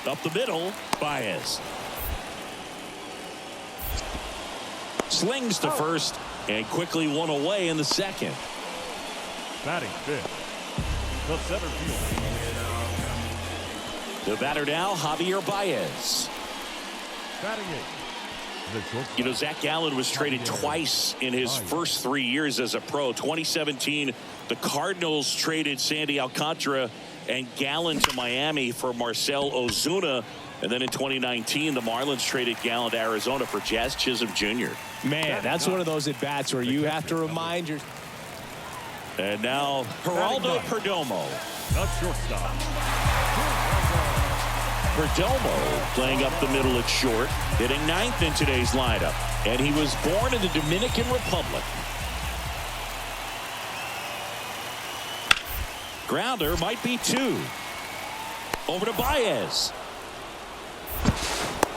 Up the middle, Baez. Slings to first and quickly one away in the second. Batting fifth, the center fielder. The batter now, Javier Baez. Batting eighth. You know, Zach Gallen was traded twice in his first 3 years as a pro. 2017, the Cardinals traded Sandy Alcantara and Gallen to Miami for Marcell Ozuna. And then in 2019, the Marlins traded Gallen to Arizona for Jazz Chisholm Jr. Man, that's one of those at-bats where you have to remind your... And now, Geraldo Perdomo. That's shortstop. Perdomo playing up the middle at short, hitting ninth in today's lineup. And he was born in the Dominican Republic. Grounder might be two. Over to Baez.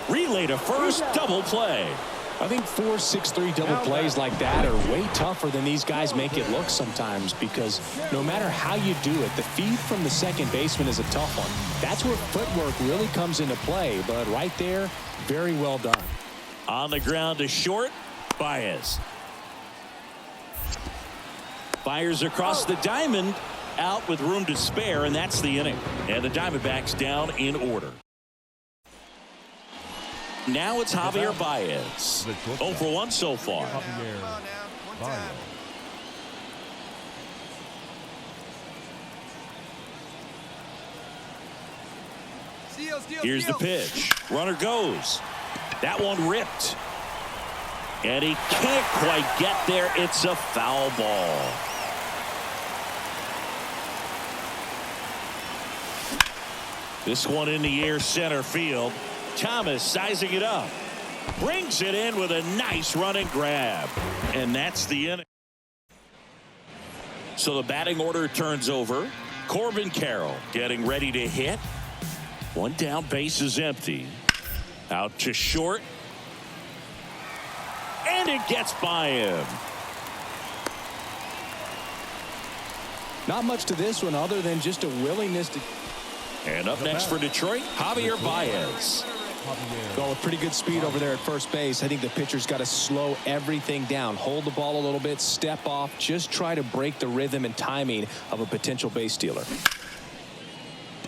Relay to first, double play. I think 4-6-3 double plays like that are way tougher than these guys make it look sometimes, because no matter how you do it, the feed from the second baseman is a tough one. That's where footwork really comes into play, but right there, very well done. On the ground to short, Baez. Fires across the diamond, out with room to spare, and that's the inning. And the Diamondbacks down in order. Now it's Javier Baez. 0 for 1 so far. Here's the pitch. Runner goes. That one ripped. And he can't quite get there. It's a foul ball. This one in the air, center field. Thomas sizing it up. Brings it in with a nice running grab. And that's the inning. So the batting order turns over. Corbin Carroll getting ready to hit. One down, base is empty. Out to short. And it gets by him. Not much to this one other than just a willingness to... And up next for Detroit, Javier Baez. Going with pretty good speed over there at first base. I think the pitcher's got to slow everything down. Hold the ball a little bit, step off, just try to break the rhythm and timing of a potential base stealer.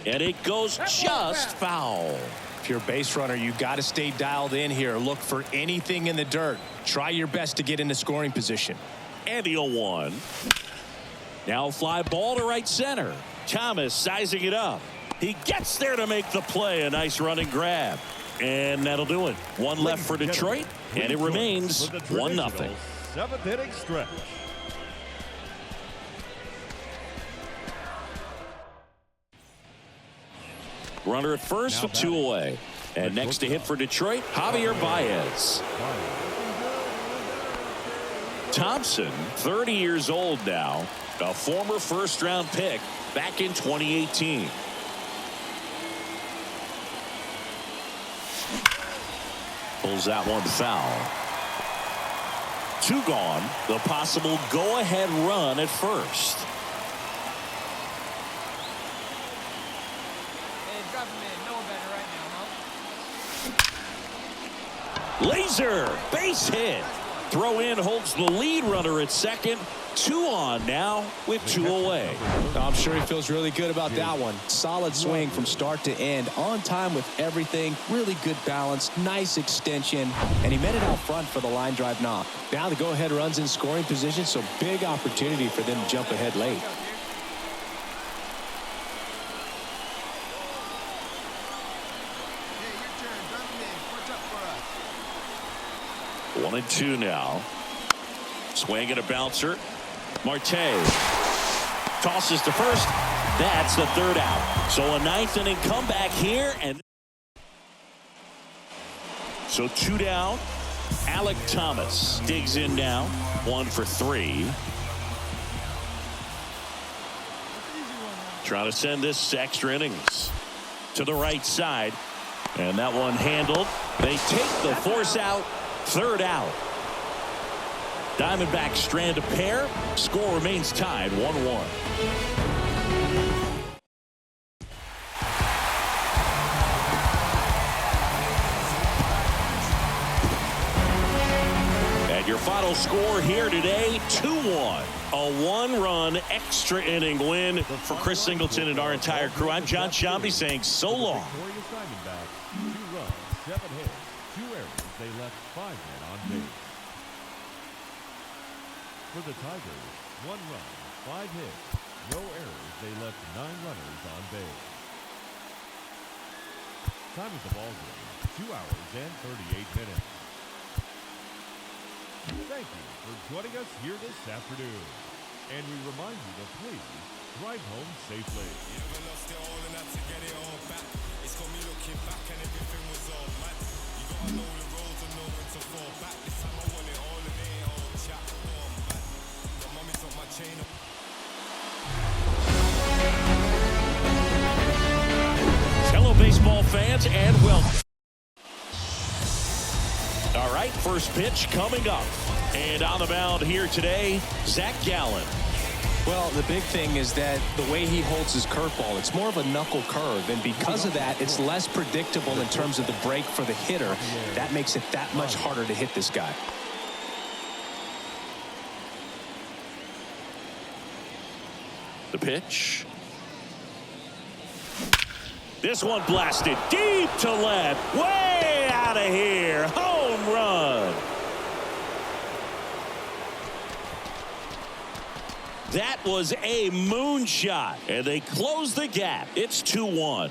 And it goes just foul. If you're a base runner, you got to stay dialed in here. Look for anything in the dirt. Try your best to get into scoring position. And the 0-1. Now fly ball to right center. Thomas sizing it up. He gets there to make the play. A nice running grab. And that'll do it. One left for Detroit, and it remains 1-0. Seventh inning stretch. Runner at first with 2 away. And next to hit for Detroit, Javier Baez. Thompson, 30 years old now, a former first-round pick back in 2018. Pulls that one foul. 2 gone. The possible go-ahead run at first. Laser, base hit. Throw in holds the lead runner at second. 2 on now with 2 away. I'm sure he feels really good about that one. Solid swing from start to end. On time with everything. Really good balance. Nice extension. And he met it out front for the line drive knock. Now the go-ahead runs in scoring position, so big opportunity for them to jump ahead late. One and 2 now. Swing and a bouncer. Marte tosses to first. That's the 3rd out. So a 9th inning comeback here, and so 2 down. Alek Thomas digs in now. 1 for 3. Trying to send this extra innings to the right side, and that one handled. They take the force out. 3rd out. Diamondbacks strand a pair. Score remains tied 1-1. final score here today, 2-1. A one-run extra inning win for Chris Singleton and our entire crew. I'm John Shambi saying so long. Victorious Diamondbacks, 2 runs, 7 hits, 2 errors. They left 5 men on base. For the Tigers, 1 run, 5 hits, no errors. They left 9 runners on base. Time of the ball game, 2 hours and 38 minutes. Thank you for joining us here this afternoon. And we remind you to please drive home safely. You ever lost it all and had to get it all back? It's got me looking back and everything was all mad. You gotta know the roads and know when to fall back. This time I want it all and it ain't all chat. Oh, I'm back. The mommy took my chain up. Hello, baseball fans, and welcome. All right, first pitch coming up. And on the mound here today, Zach Gallen. Well, the big thing is that the way he holds his curveball, it's more of a knuckle curve. And because of that, it's less predictable in terms of the break for the hitter. That makes it that much harder to hit this guy. The pitch. This one blasted deep to left. Way out of here. Home run. That was a moonshot. And they close the gap. It's 2-1.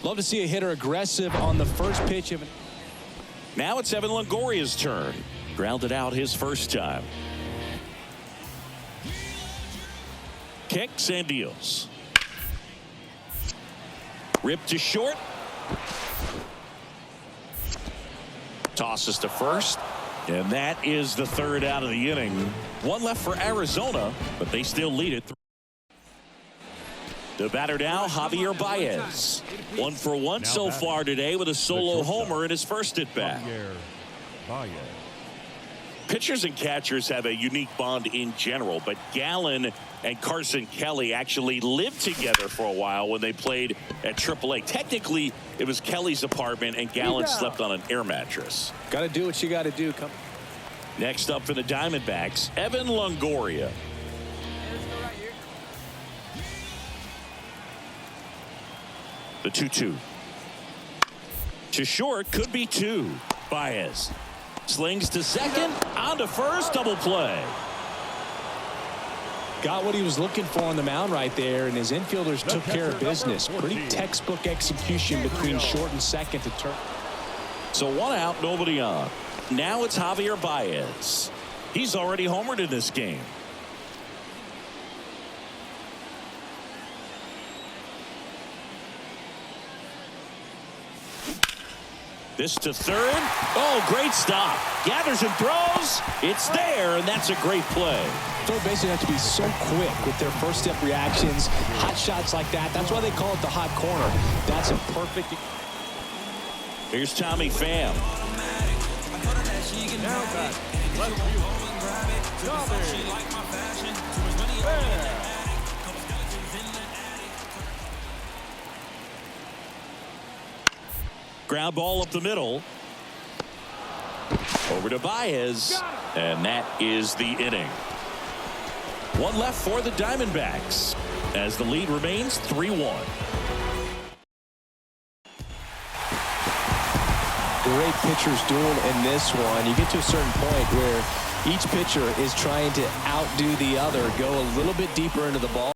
Love to see a hitter aggressive on the first pitch of an. Now it's Evan Longoria's turn. Grounded out his first time. Kicks and deals. Ripped to short. Tosses to first. And that is the third out of the inning. One left for Arizona, but they still lead it. The batter now, Javier Baez. 1 for 1 so far today with a solo homer in his first at bat. Baez. Pitchers and catchers have a unique bond in general, but Gallen and Carson Kelly actually lived together for a while when they played at AAA. Technically, it was Kelly's apartment, and Gallen slept on an air mattress. Got to do what you got to do. Next up for the Diamondbacks, Evan Longoria. The 2-2. To short, could be 2. Baez slings to second, on to first, double play. Got what he was looking for on the mound right there, and his infielders took care of business. Pretty textbook execution between short and second to turn. So 1 out, nobody on. Now it's Javier Baez. He's already homered in this game. This to third. Oh, great stop. Gathers and throws. It's there, and that's a great play. Third basemen have to be so quick with their first step reactions. Hot shots like that. That's why they call it the hot corner. That's a perfect. Here's Tommy Pham. Now back. Left field. Tommy. Ground ball up the middle. Over to Baez. And that is the inning. 1 left for the Diamondbacks as the lead remains 3-1. Great pitchers duel in this one. You get to a certain point where each pitcher is trying to outdo the other, go a little bit deeper into the ball.